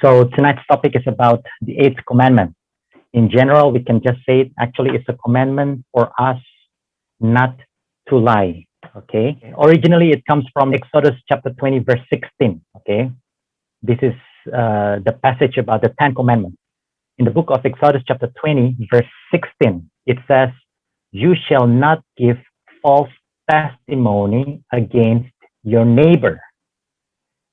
So tonight's topic is about the eighth commandment. In general, we can just say it actually it's a commandment for us not to lie. Okay. Originally, it comes from Exodus chapter 20, verse 16. Okay. This is the passage about the Ten Commandments. In the book of Exodus chapter 20, verse 16, it says, "You shall not give false testimony against your neighbor."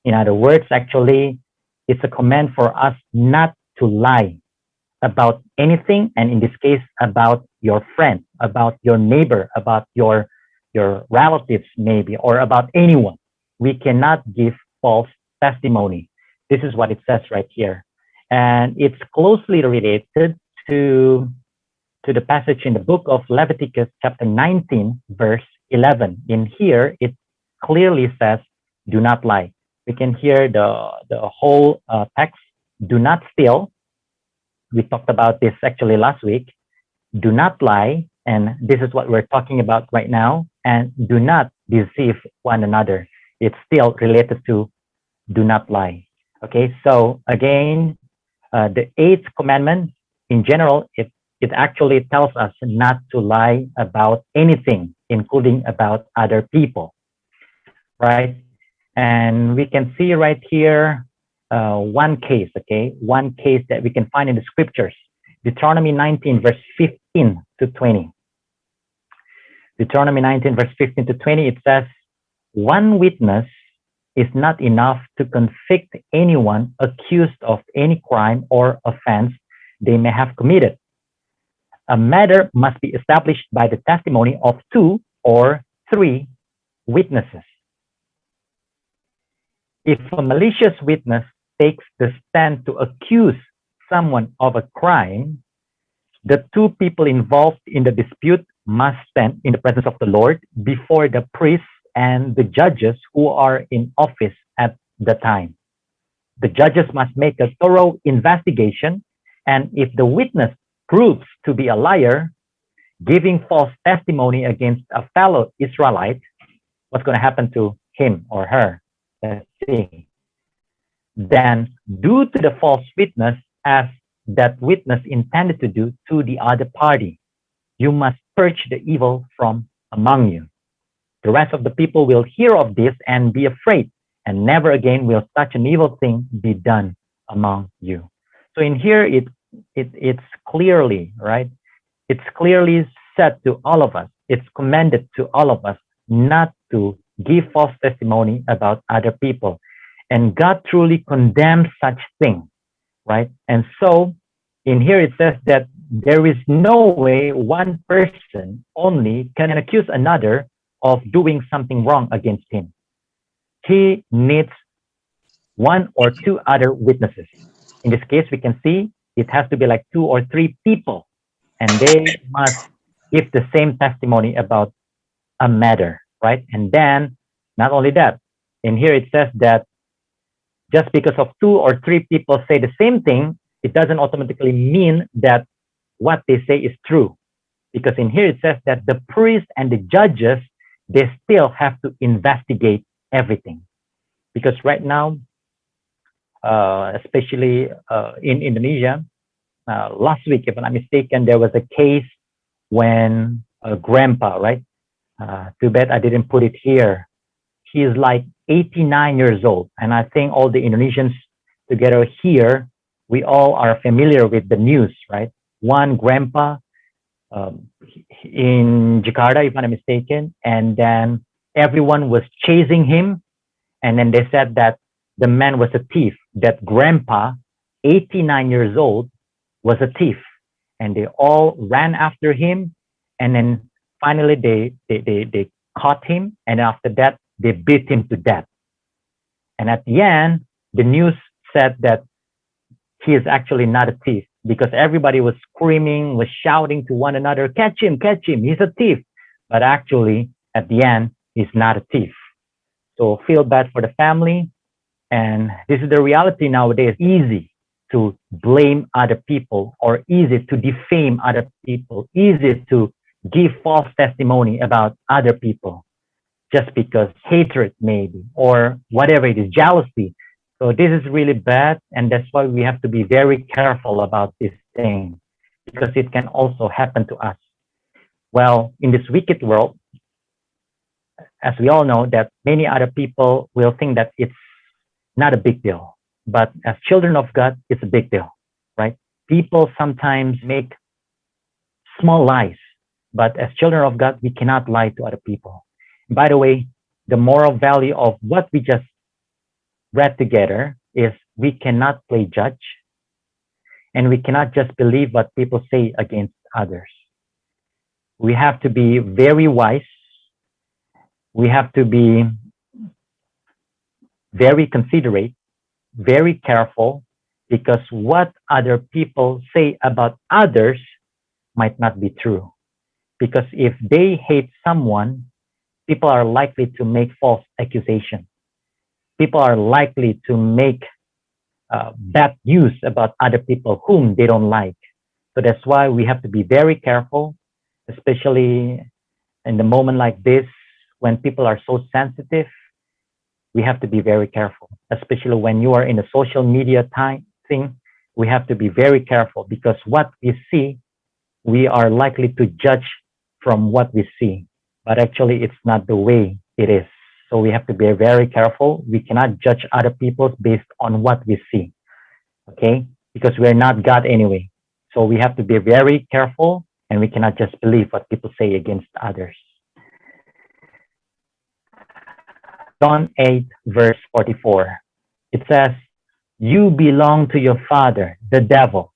In other words, actually, it's a command for us not to lie about anything, and in this case, about your friend, about your neighbor, about your relatives, maybe, or about anyone. We cannot give false testimony. This is what it says right here, and it's closely related to to the passage in the book of Leviticus, chapter 19, verse 11. In here, it clearly says, "Do not lie." We can hear the whole text. Do not steal. We talked about this actually last week. Do not lie, and this is what we're talking about right now. And do not deceive one another. It's still related to do not lie. Okay, so again, the eighth commandment in general, it actually tells us not to lie about anything, including about other people, right? And we can see right here one case, okay, one case that we can find in the scriptures. Deuteronomy 19, verse 15 to 20. Deuteronomy 19, verse 15 to 20, it says, "One witness is not enough to convict anyone accused of any crime or offense they may have committed. A matter must be established by the testimony of two or three witnesses. If a malicious witness takes the stand to accuse someone of a crime, the two people involved in the dispute must stand in the presence of the Lord before the priests and the judges who are in office at the time. The judges must make a thorough investigation, and if the witness proves to be a liar, giving false testimony against a fellow Israelite, what's going to happen to him or her? Let's see. Then do to the false witness as that witness intended to do to the other party. You must purge the evil from among you. The rest of the people will hear of this and be afraid, and never again will such an evil thing be done among you." So in here, it's clearly, right? It's clearly said to all of us. It's commanded to all of us not to give false testimony about other people. And God truly condemns such thing, right? And so in here, it says that there is no way one person only can accuse another of doing something wrong against him. He needs one or two other witnesses. In this case, we can see it has to be like two or three people, and they must give the same testimony about a matter, right? And then, not only that, in here it says that just because of two or three people say the same thing, it doesn't automatically mean that what they say is true. Because in here it says that the priests and the judges, they still have to investigate everything. Because right now, especially in Indonesia, last week, if I'm not mistaken, there was a case when a grandpa, right? Too bad I didn't put it here. He is like 89 years old. And I think all the Indonesians together here, we all are familiar with the news, right? One grandpa in Jakarta, if I'm not mistaken, and then everyone was chasing him. And then they said that the man was a thief, that grandpa, 89 years old, was a thief. And they all ran after him. And then finally they caught him. And after that, they beat him to death. And at the end, the news said that he is actually not a thief, because everybody was screaming, was shouting to one another, catch him, he's a thief. But actually, at the end, he's not a thief. So feel bad for the family. And this is the reality nowadays. Easy to blame other people, or easy to defame other people, easy to give false testimony about other people, just because hatred maybe, or whatever it is, jealousy. So this is really bad, and that's why we have to be very careful about this thing, because it can also happen to us. Well, in this wicked world, as we all know, that many other people will think that it's not a big deal. But as children of God, it's a big deal, right? People sometimes make small lies, but as children of God, we cannot lie to other people. By the way, the moral value of what we just read together is we cannot play judge, and we cannot just believe what people say against others. We have to be very wise. We have to be very considerate, very careful, because what other people say about others might not be true. Because if they hate someone, people are likely to make false accusations. People are likely to make bad news about other people whom they don't like. So that's why we have to be very careful, especially in the moment like this when people are so sensitive. We have to be very careful, especially when you are in a social media time thing. We have to be very careful because what we see, we are likely to judge from what we see, but actually it's not the way it is. So we have to be very careful. We cannot judge other people based on what we see, okay? Because we're not God anyway. So we have to be very careful, and we cannot just believe what people say against others. John 8, verse 44. It says, "You belong to your father, the devil,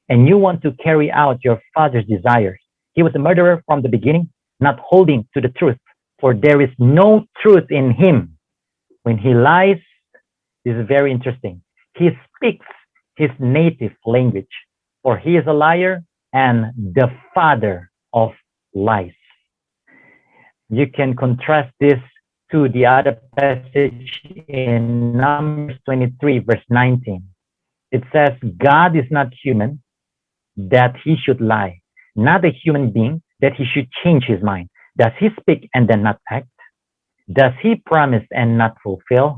and you want to carry out your father's desires. He was a murderer from the beginning, not holding to the truth, for there is no truth in him. When he lies," this is very interesting, "he speaks his native language, for he is a liar and the father of lies." You can contrast this to the other passage in Numbers 23, verse 19. It says, "God is not human that he should lie, not a human being that he should change his mind. Does he speak and then not act? Does he promise and not fulfill?"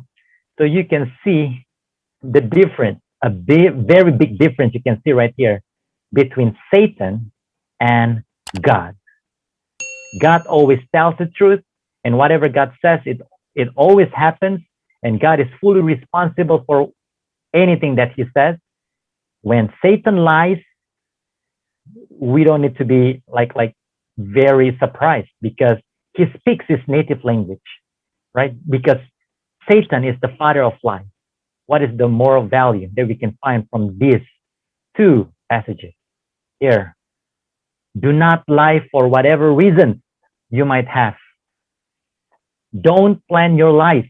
So you can see the difference, very big difference you can see right here between Satan and God. God always tells the truth, and whatever God says, it always happens, and God is fully responsible for anything that he says. When Satan lies, we don't need to be like very surprised because he speaks his native language, right? Because Satan is the father of lies. What is the moral value that we can find from these two passages here? Do not lie for whatever reason you might have. Don't plan your life.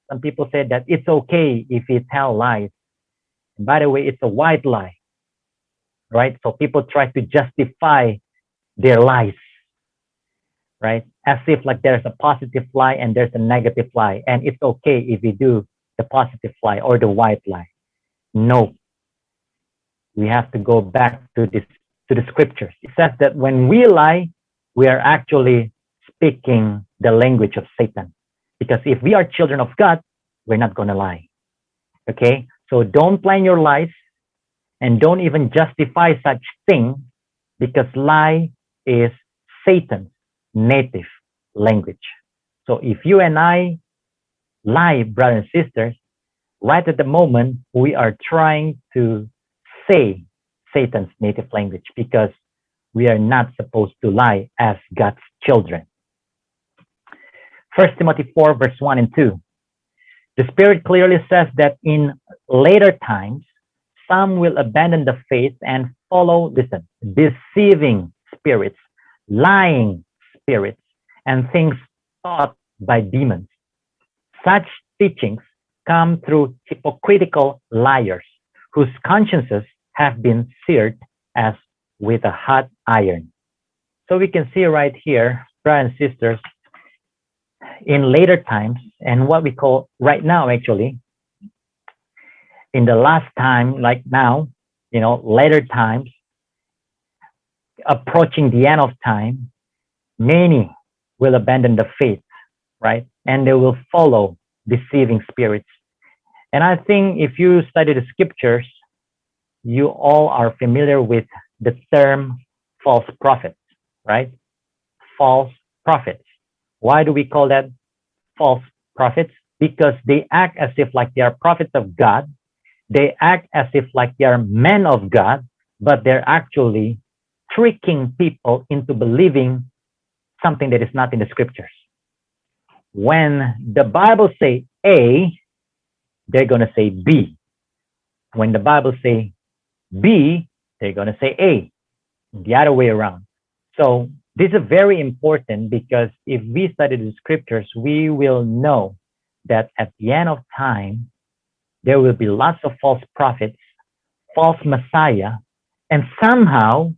Some people say that it's okay if you tell lies. And by the way, it's a white lie, right? So people try to justify their lies, right? As if like there's a positive lie and there's a negative lie, and it's okay if we do the positive lie or the white lie. No, we have to go back to the scriptures. It says that when we lie, we are actually speaking the language of Satan. Because if we are children of God, we're not going to lie. Okay? So don't plan your lies and don't even justify such thing because lie is Satan's native language. So if you and I lie, brothers and sisters, right at the moment, we are trying to say Satan's native language because we are not supposed to lie as God's children. 1 Timothy 4, verse 1 and 2. The Spirit clearly says that in later times, some will abandon the faith and follow, listen, deceiving spirits, lying spirits, and things taught by demons. Such teachings come through hypocritical liars whose consciences have been seared as with a hot iron. So we can see right here, brothers and sisters, in later times, and what we call right now, actually, in the last time, like now, later times, approaching the end of time, many will abandon the faith, right? And they will follow deceiving spirits. And I think if you study the scriptures, you all are familiar with the term false prophets, right? False prophets. Why do we call that false prophets? Because they act as if like they are prophets of God. They act as if like they are men of God, but they're actually tricking people into believing something that is not in the scriptures. When the Bible say A, they're going to say B. When the Bible say B, they're going to say A, the other way around. So this is very important because if we study the scriptures, we will know that at the end of time, there will be lots of false prophets, false Messiah, and somehow,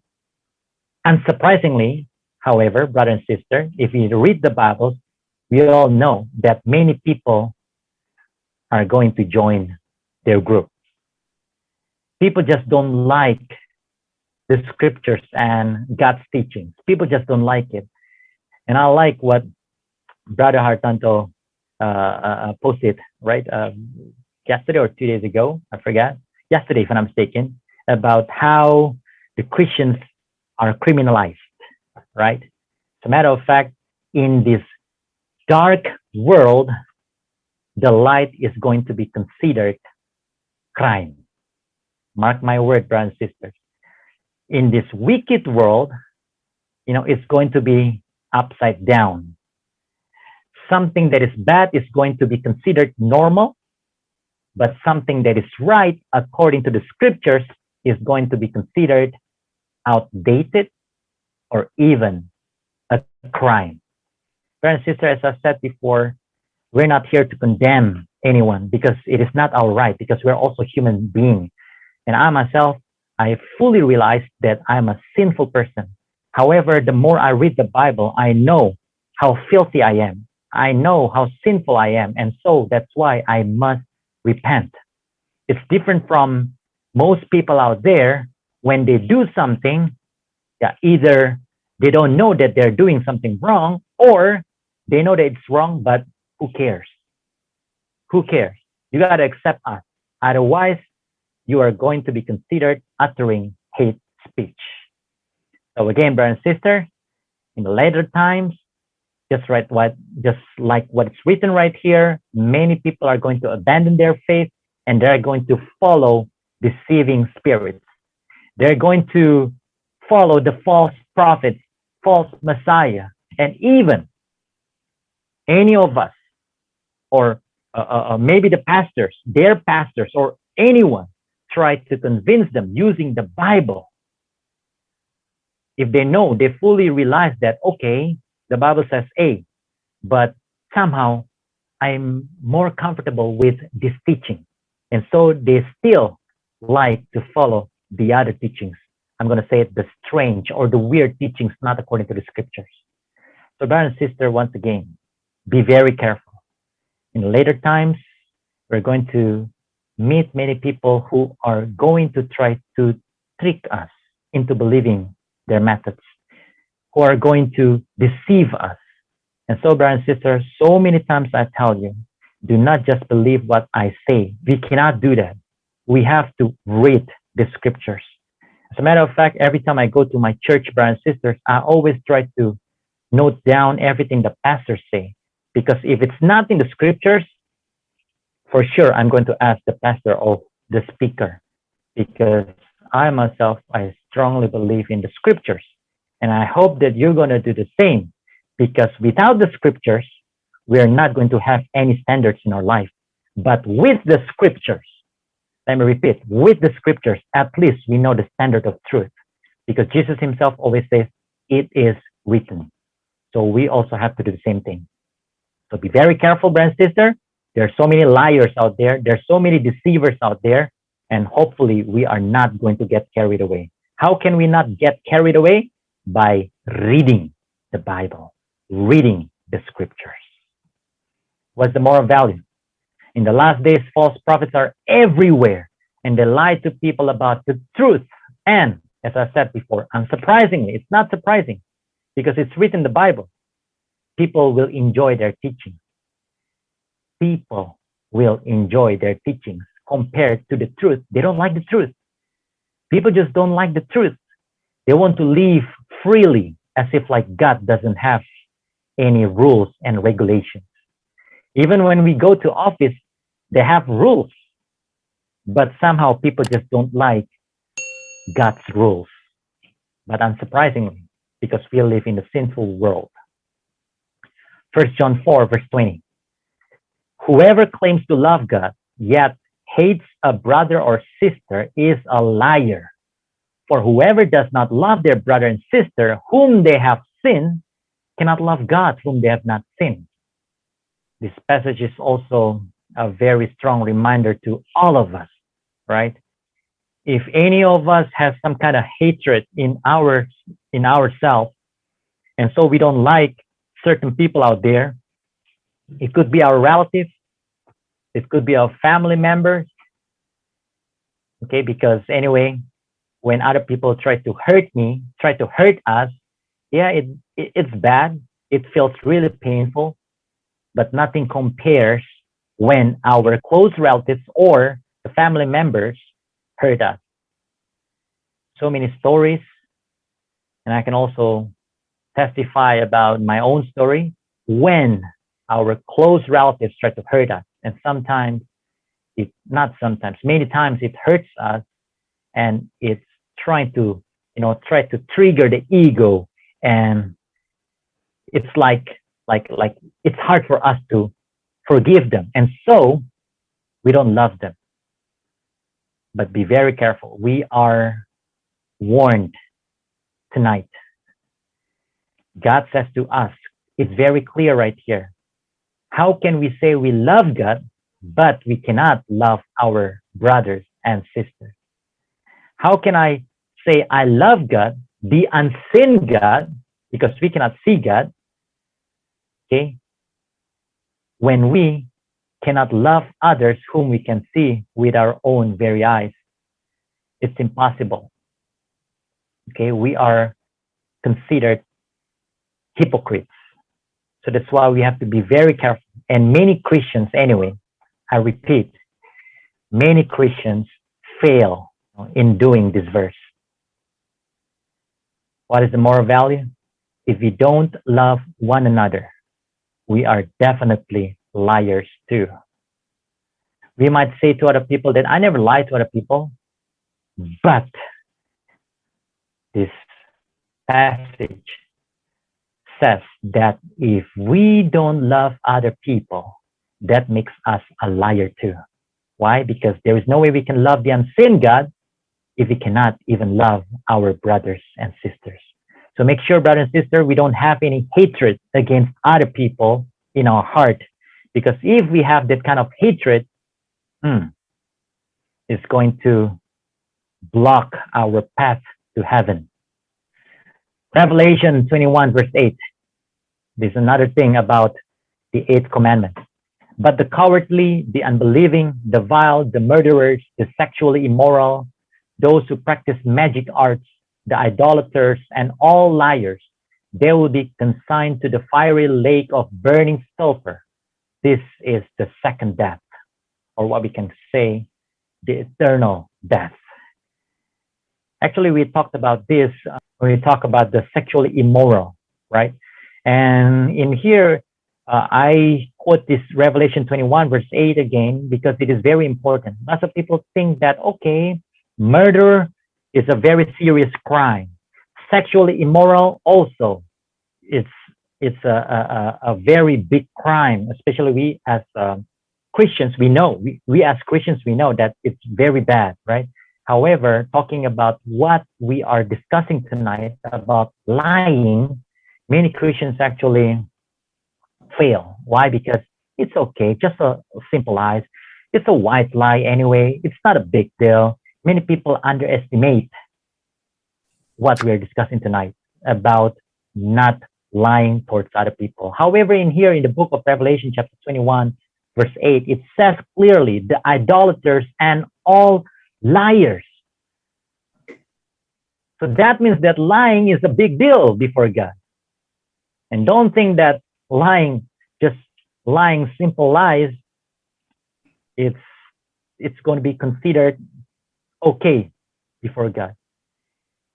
unsurprisingly, however, brother and sister, if you read the Bible, we all know that many people are going to join their group. People just don't like the scriptures and God's teachings. People just don't like it. And I like what Brother Hartanto posted, right? Yesterday or 2 days ago, I forgot. Yesterday, if I'm not mistaken, about how the Christians are criminalized, right? As a matter of fact, in this dark world, the light is going to be considered crime. Mark my word, brothers and sisters. In this wicked world, it's going to be upside down. Something that is bad is going to be considered normal, but something that is right according to the scriptures is going to be considered outdated or even a crime. Brothers and sisters, as I said before, we're not here to condemn anyone because it is not our right, because we're also human beings. And I myself, I fully realize that I'm a sinful person. However, the more I read the Bible, I know how filthy I am. I know how sinful I am. And so that's why I must repent. It's different from most people out there. When they do something, either they don't know that they're doing something wrong, or they know that it's wrong, but who cares? Who cares? You got to accept us. Otherwise, you are going to be considered uttering hate speech. So again, brother and sister, in the later times, just like what's written right here, many people are going to abandon their faith and they're going to follow deceiving spirits. They're going to follow the false prophets, false Messiah, and even any of us, or maybe the pastors, their pastors, or anyone try to convince them using the Bible. If they know, they fully realize that, okay, the Bible says A, but somehow I'm more comfortable with this teaching. And so they still like to follow the other teachings. I'm going to say it, the strange or the weird teachings, not according to the scriptures. So brother and sister, once again, be very careful. In later times, we're going to meet many people who are going to try to trick us into believing their methods, who are going to deceive us. And so, brothers and sisters, so many times I tell you, do not just believe what I say. We cannot do that. We have to read the scriptures. As a matter of fact, every time I go to my church, brothers and sisters, I always try to note down everything the pastors say. Because if it's not in the scriptures, for sure, I'm going to ask the pastor or the speaker, because I myself, I strongly believe in the scriptures. And I hope that you're going to do the same, because without the scriptures, we're not going to have any standards in our life. But with the scriptures, let me repeat, with the scriptures, at least we know the standard of truth, because Jesus himself always says, it is written. So we also have to do the same thing. So be very careful, brother and sister. There are so many liars out there. There are so many deceivers out there. And hopefully we are not going to get carried away. How can we not get carried away? By reading the Bible, reading the scriptures. What's the moral value? In the last days, false prophets are everywhere, and they lie to people about the truth. And as I said before, unsurprisingly, it's not surprising because it's written in the Bible. People will enjoy their teaching. People will enjoy their teachings compared to the truth. They don't like the truth. People just don't like the truth. They want to live freely as if like God doesn't have any rules and regulations. Even when we go to office, they have rules, but somehow people just don't like God's rules. But unsurprisingly, because we live in a sinful world. 1 John 4, verse 20. Whoever claims to love God, yet hates a brother or sister is a liar. For whoever does not love their brother and sister whom they have sinned cannot love God whom they have not sinned. This passage is also a very strong reminder to all of us, right? If any of us has some kind of hatred in ourselves, and so we don't like certain people out there, it could be our relatives, it could be our family members, okay? Because anyway, when other people try to hurt us, yeah, it's bad. It feels really painful, but nothing compares when our close relatives or the family members hurt us. So many stories, and I can also testify about my own story when our close relatives try to hurt us. And sometimes, many times it hurts us, and it's trying to, try to trigger the ego, and it's like it's hard for us to forgive them, and so we don't love them. But be very careful. We are warned tonight. God says to us, it's very clear right here. How can we say we love God, but we cannot love our brothers and sisters? How can I say I love God, the unseen God, because we cannot see God, okay, when we cannot love others whom we can see with our own very eyes? It's impossible. Okay, we are considered hypocrites. So that's why we have to be very careful. And many Christians, anyway, I repeat, many Christians fail in doing this verse. What is the moral value? If we don't love one another, we are definitely liars too. We might say to other people that I never lie to other people, but this passage says that if we don't love other people, that makes us a liar too. Why? Because there is no way we can love the unseen God if we cannot even love our brothers and sisters. So make sure, brother and sister, we don't have any hatred against other people in our heart. Because if we have that kind of hatred, it's going to block our path to heaven. Revelation 21, verse 8. There's another thing about the eighth commandment. But the cowardly, the unbelieving, the vile, the murderers, the sexually immoral, those who practice magic arts, the idolaters, and all liars, they will be consigned to the fiery lake of burning sulfur. This is the second death, or what we can say, the eternal death. Actually, we talked about this when we talk about the sexually immoral, right? And in here, I quote this Revelation 21, verse 8 again, because it is very important. Lots of people think that, okay, murder is a very serious crime. Sexually immoral also, it's a very big crime, especially we as Christians, we know, we as Christians, we know that it's very bad, right? However, talking about what we are discussing tonight about lying, many Christians actually fail. Why? Because it's okay, just a simple lie. It's a white lie anyway. It's not a big deal. Many people underestimate what we are discussing tonight about not lying towards other people. However, in here in the book of Revelation, chapter 21, verse 8, it says clearly, the idolaters and all liars. So that means that lying is a big deal before God. And don't think that lying, just lying simple lies, it's it's going to be considered okay before God.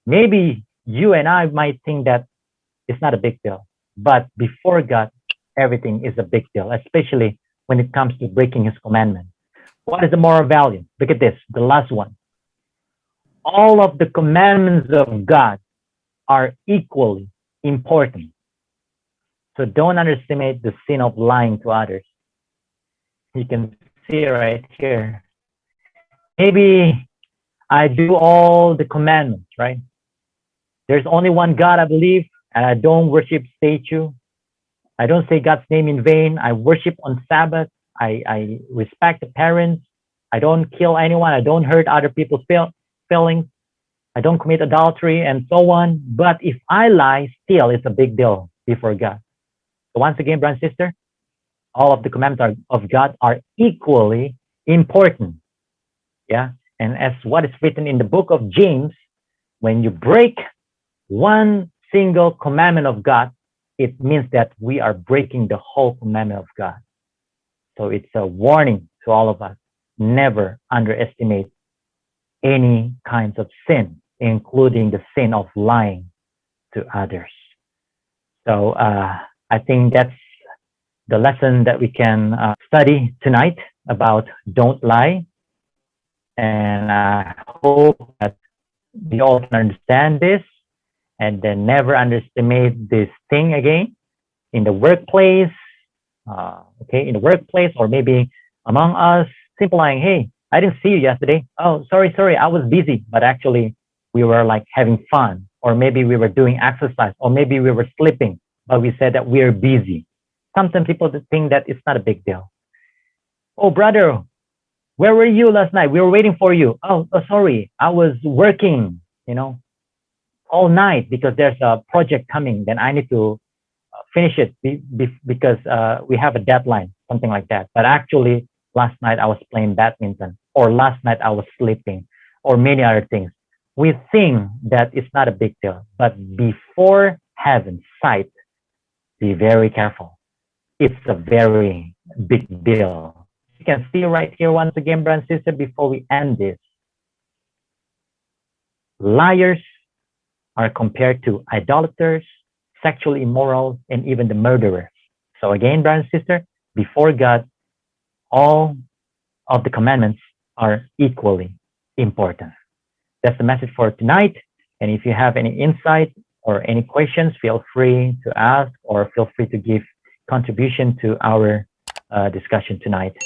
Maybe you and I might think that it's not a big deal, but before God, everything is a big deal, especially when it comes to breaking His commandment. What is the moral value? Look at this, the last one. All of the commandments of God are equally important. So don't underestimate the sin of lying to others. You can see right here. Maybe I do all the commandments, right? There's only one God, I believe, and I don't worship statue. I don't say God's name in vain. I worship on Sabbath. I respect the parents. I don't kill anyone. I don't hurt other people's feelings. I don't commit adultery and so on. But if I lie, still it's a big deal before God. So once again, brother and sister, all of the commandments of God are equally important. Yeah. And as what is written in the book of James, when you break one single commandment of God, it means that we are breaking the whole commandment of God. So it's a warning to all of us. Never underestimate any kinds of sin, including the sin of lying to others. So I think that's the lesson that we can study tonight about don't lie. And I hope that we all can understand this and then never underestimate this thing again in the workplace, in the workplace, or maybe among us, simplying, hey, I didn't see you yesterday. Oh, sorry, I was busy. But actually, we were like having fun, or maybe we were doing exercise, or maybe we were sleeping, but we said that we are busy. Sometimes people think that it's not a big deal. Oh, brother, where were you last night? We were waiting for you. Oh, sorry, I was working, all night because there's a project coming. Then I need to finish it because we have a deadline, something like that. But actually, last night I was playing badminton, or last night I was sleeping, or many other things. We think that it's not a big deal, but before heaven's sight, be very careful. It's a very big deal. You can see right here once again, brother and sister, before we end this. Liars are compared to idolaters, sexually immoral, and even the murderers. So again, brother and sister, before God, all of the commandments are equally important. That's the message for tonight. And if you have any insight or any questions, feel free to ask or feel free to give contribution to our discussion tonight.